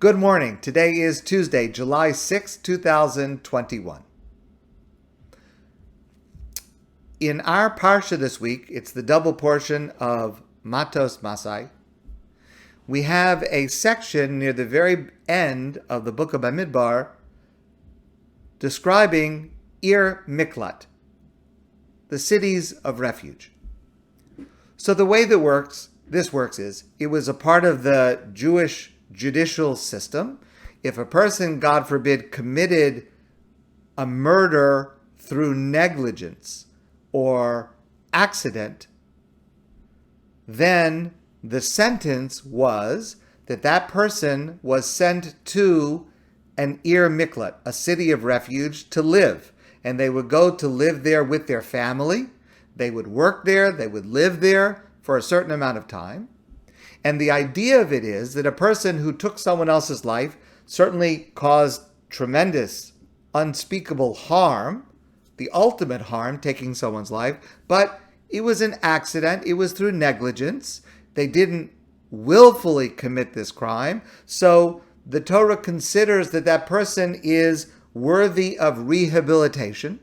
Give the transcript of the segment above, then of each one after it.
Good morning. Today is Tuesday, July 6, 2021. In our parsha this week, it's the double portion of Matos Masai. We have a section near the very end of the book of Bamidbar describing Ir Miklat, the cities of refuge. So the way this works is, it was a part of the Jewish judicial system. If a person, God forbid, committed a murder through negligence or accident, then the sentence was that that person was sent to an Ir Miklat, a city of refuge, to live. And they would go to live there with their family. They would work there. They would live there for a certain amount of time. And the idea of it is that a person who took someone else's life certainly caused tremendous, unspeakable harm, the ultimate harm, taking someone's life, but it was an accident. It was through negligence. They didn't willfully commit this crime. So the Torah considers that that person is worthy of rehabilitation.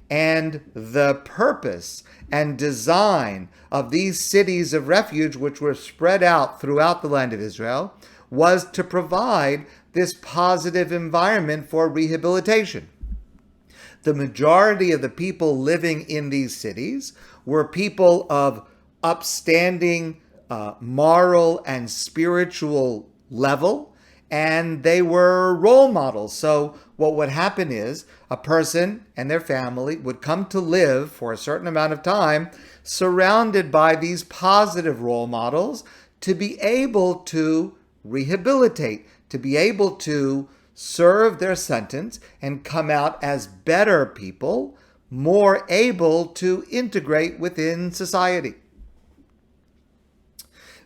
And the purpose and design of these cities of refuge, which were spread out throughout the land of Israel, was to provide this positive environment for rehabilitation. The majority of the people living in these cities were people of upstanding moral and spiritual level, and they were role models. So what would happen is a person and their family would come to live for a certain amount of time surrounded by these positive role models to be able to rehabilitate, to be able to serve their sentence and come out as better people, more able to integrate within society.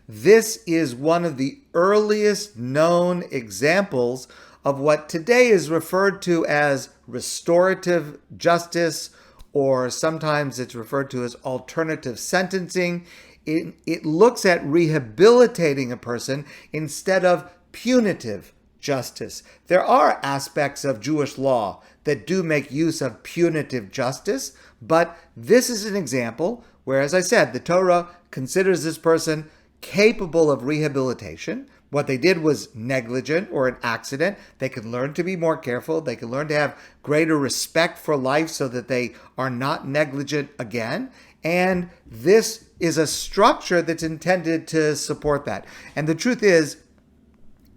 This is one of the earliest known examples of what today is referred to as restorative justice, or sometimes it's referred to as alternative sentencing. It looks at rehabilitating a person instead of punitive justice. There are aspects of Jewish law that do make use of punitive justice, but this is an example where, as I said, the Torah considers this person capable of rehabilitation. What they did was negligent or an accident. They can learn to be more careful. They can learn to have greater respect for life so that they are not negligent again. And this is a structure that's intended to support that. And the truth is,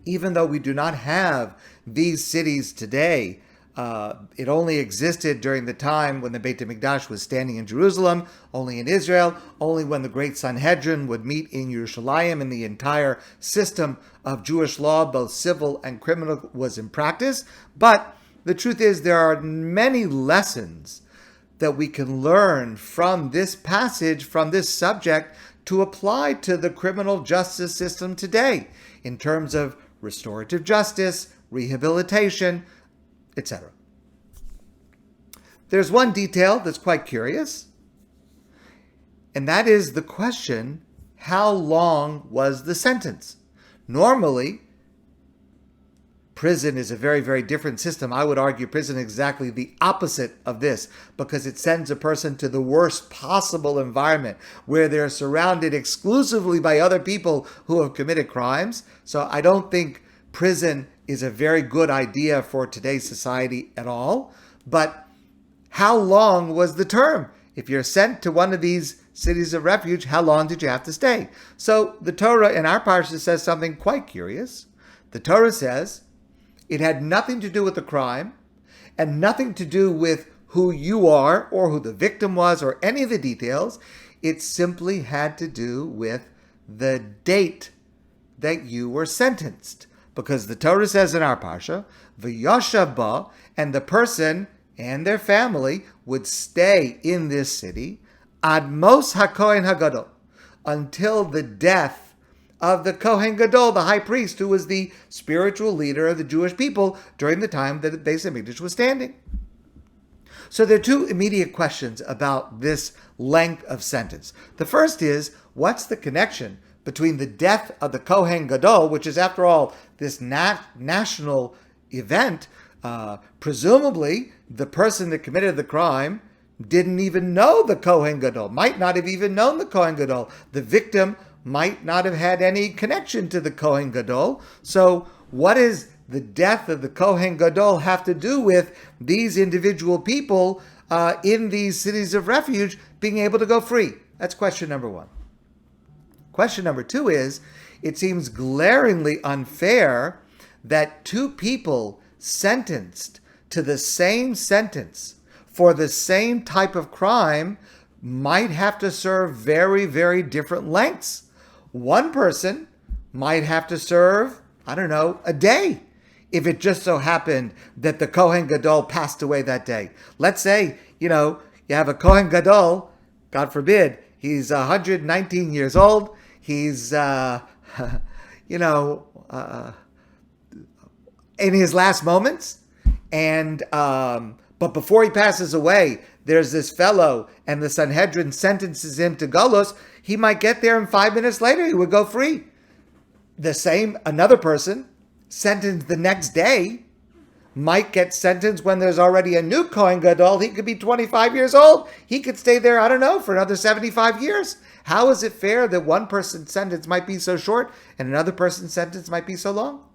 even though we do not have these cities today, it only existed during the time when the Beit HaMikdash was standing in Jerusalem, only in Israel, only when the great Sanhedrin would meet in Yerushalayim, and the entire system of Jewish law, both civil and criminal, was in practice. But the truth is, there are many lessons that we can learn from this passage, from this subject, to apply to the criminal justice system today in terms of restorative justice, rehabilitation, etc. There's one detail that's quite curious, and that is the question, how long was the sentence? Normally, prison is a very, very different system. I would argue prison is exactly the opposite of this, because it sends a person to the worst possible environment where they're surrounded exclusively by other people who have committed crimes. So I don't think prison is a very good idea for today's society at all. But how long was the term? If you're sent to one of these cities of refuge, how long did you have to stay? So the Torah in our parsha says something quite curious. The Torah says it had nothing to do with the crime and nothing to do with who you are or who the victim was or any of the details. It simply had to do with the date that you were sentenced. Because the Torah says in our parsha, v'yashav ba, and the person and their family would stay in this city ad mos haKohen Hagadol, until the death of the Kohen Gadol, the high priest, who was the spiritual leader of the Jewish people during the time that the Beis HaMikdash was standing. So there are two immediate questions about this length of sentence. The first is, what's the connection between the death of the Kohen Gadol, which is, after all, this national event. Presumably, the person that committed the crime didn't even know the Kohen Gadol, might not have even known the Kohen Gadol. The victim might not have had any connection to the Kohen Gadol. So what does the death of the Kohen Gadol have to do with these individual people in these cities of refuge being able to go free? That's question number one. Question number two is, it seems glaringly unfair that two people sentenced to the same sentence for the same type of crime might have to serve very, very different lengths. One person might have to serve, I don't know, a day, if it just so happened that the Kohen Gadol passed away that day. Let's say, you have a Kohen Gadol, God forbid, he's 119 years old. He's, in his last moments. And, but before he passes away, there's this fellow and the Sanhedrin sentences him to Golos. He might get there and 5 minutes later he would go free. Another person sentenced the next day might get sentenced when there's already a new Kohen Gadol. He could be 25 years old. He could stay there, I don't know, for another 75 years. How is it fair that one person's sentence might be so short and another person's sentence might be so long?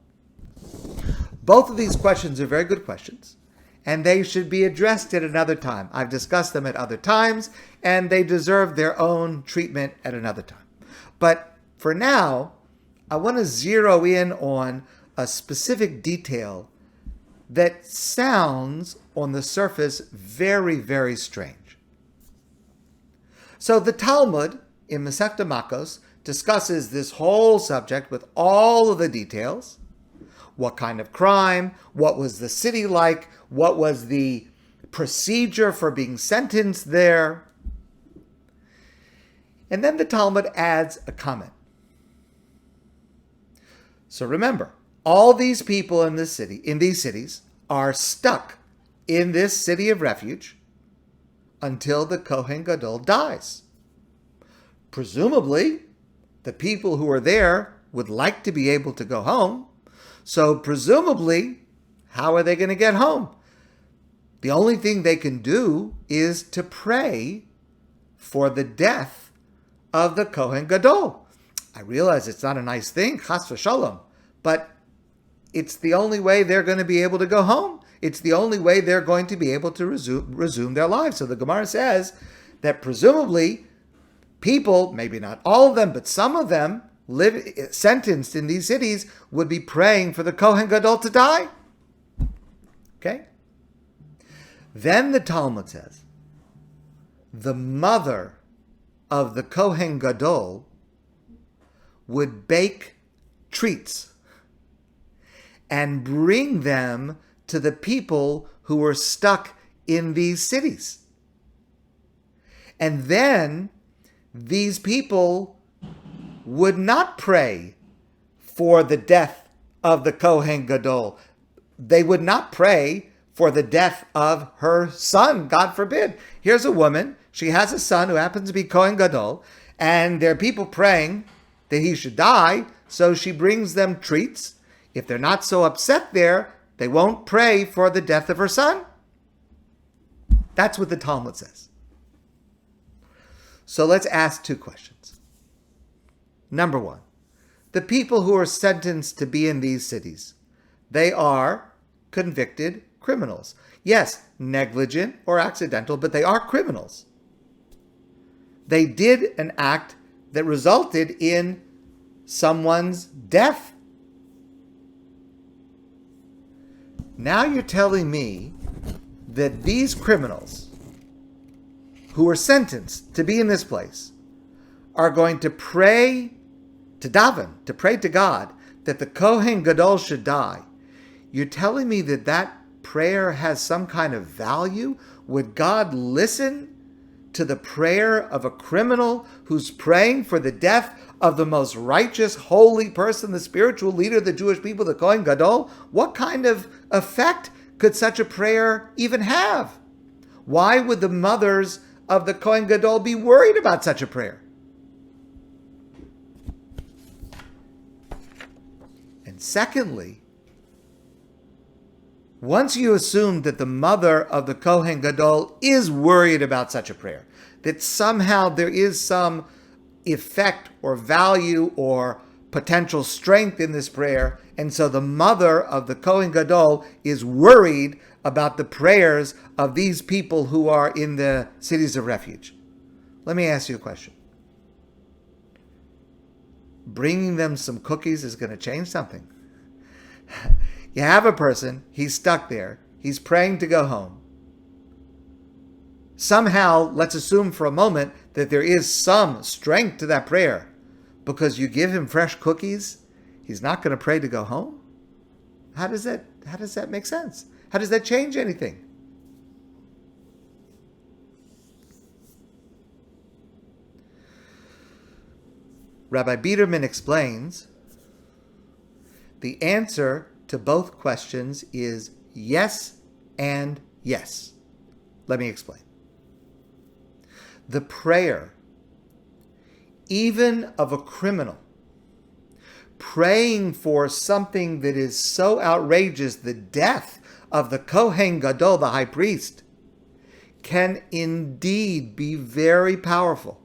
Both of these questions are very good questions, and they should be addressed at another time. I've discussed them at other times, and they deserve their own treatment at another time. But for now, I want to zero in on a specific detail that sounds on the surface very, very strange. So the Talmud in Masechta Makos discusses this whole subject with all of the details. What kind of crime? What was the city like? What was the procedure for being sentenced there? And then the Talmud adds a comment. So remember, all these people in these cities, are stuck in this city of refuge until the Kohen Gadol dies. Presumably, the people who are there would like to be able to go home. So presumably, how are they going to get home? The only thing they can do is to pray for the death of the Kohen Gadol. I realize it's not a nice thing, chas v'shalom, but it's the only way they're going to be able to go home. It's the only way they're going to be able to resume their lives. So the Gemara says that presumably people, maybe not all of them, but some of them sentenced in these cities would be praying for the Kohen Gadol to die. Okay? Then the Talmud says, the mother of the Kohen Gadol would bake treats and bring them to the people who were stuck in these cities. And then these people would not pray for the death of the Kohen Gadol. They would not pray for the death of her son, God forbid. Here's a woman, she has a son who happens to be Kohen Gadol, and there are people praying that he should die, so she brings them treats. If they're not so upset there, they won't pray for the death of her son. That's what the Talmud says. So let's ask two questions. Number one, the people who are sentenced to be in these cities, they are convicted criminals. Yes, negligent or accidental, but they are criminals. They did an act that resulted in someone's death. Now you're telling me that these criminals who were sentenced to be in this place are going to pray to daven, to pray to God that the Kohen Gadol should die. You're telling me that that prayer has some kind of value? Would God listen to the prayer of a criminal who's praying for the death of the most righteous, holy person, the spiritual leader of the Jewish people, the Kohen Gadol? What kind of effect could such a prayer even have? Why would the mothers of the Kohen Gadol be worried about such a prayer? And secondly, once you assume that the mother of the Kohen Gadol is worried about such a prayer, that somehow there is some effect or value or potential strength in this prayer, and so the mother of the Kohen Gadol is worried about the prayers of these people who are in the cities of refuge. Let me ask you a question. Bringing them some cookies is going to change something. You have a person, he's stuck there, he's praying to go home. Somehow, let's assume for a moment that there is some strength to that prayer. Because you give him fresh cookies, he's not going to pray to go home? How does that make sense? How does that change anything? Rabbi Biederman explains, the answer to both questions is yes and yes. Let me explain. The prayer, even of a criminal, praying for something that is so outrageous, the death of the Kohen Gadol, the high priest, can indeed be very powerful.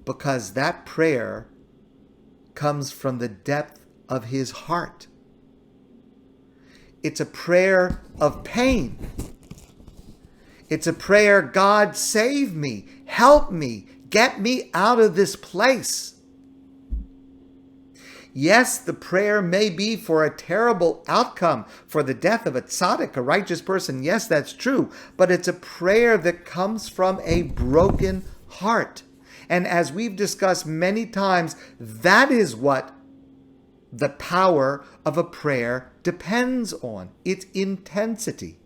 Because that prayer comes from the depth of his heart. It's a prayer of pain. It's a prayer, God, save me, help me, get me out of this place. Yes, the prayer may be for a terrible outcome, for the death of a tzaddik, a righteous person. Yes, that's true. But it's a prayer that comes from a broken heart. And as we've discussed many times, that is what the power of a prayer depends on. Its intensity,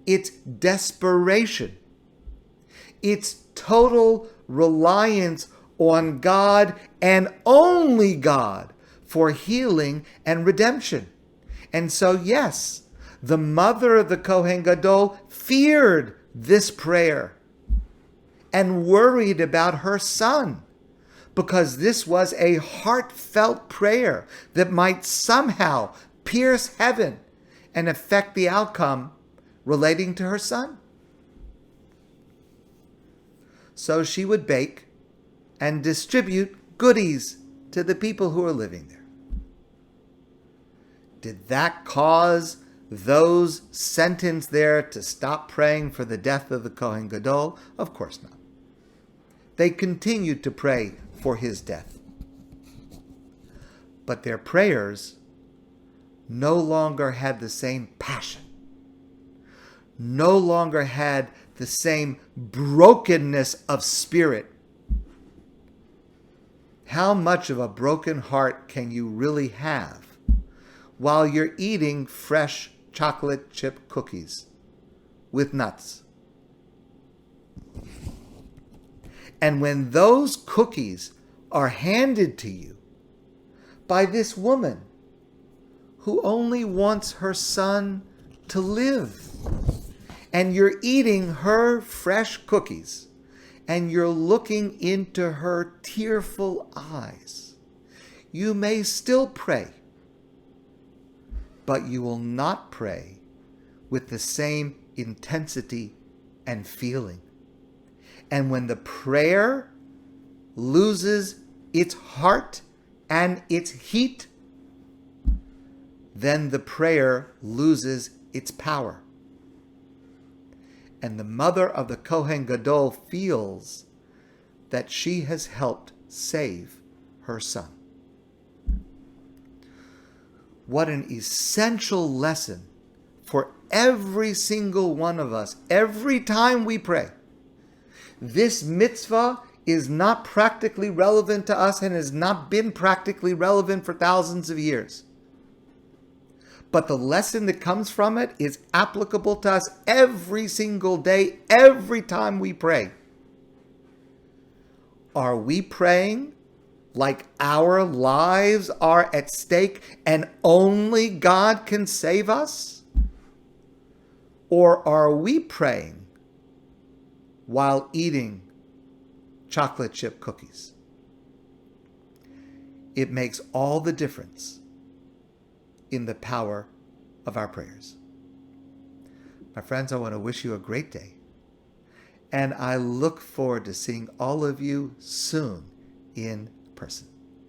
its desperation, its total reliance on God and only God for healing and redemption. And so, yes, the mother of the Kohen Gadol feared this prayer and worried about her son, because this was a heartfelt prayer that might somehow pierce heaven and affect the outcome relating to her son. So she would bake and distribute goodies to the people who are living there. Did that cause those sentenced there to stop praying for the death of the Kohen Gadol? Of course not. They continued to pray for his death. But their prayers no longer had the same passion, no longer had the same brokenness of spirit. How much of a broken heart can you really have while you're eating fresh chocolate chip cookies with nuts? And when those cookies are handed to you by this woman who only wants her son to live, and you're eating her fresh cookies, and you're looking into her tearful eyes, you may still pray, but you will not pray with the same intensity and feeling. And when the prayer loses its heart and its heat, then the prayer loses its power. And the mother of the Kohen Gadol feels that she has helped save her son. What an essential lesson for every single one of us, every time we pray. This mitzvah is not practically relevant to us and has not been practically relevant for thousands of years. But the lesson that comes from it is applicable to us every single day, every time we pray. Are we praying like our lives are at stake and only God can save us? Or are we praying while eating chocolate chip cookies? it makes all the difference in the power of our prayers. My friends, I want to wish you a great day. And I look forward to seeing all of you soon in person.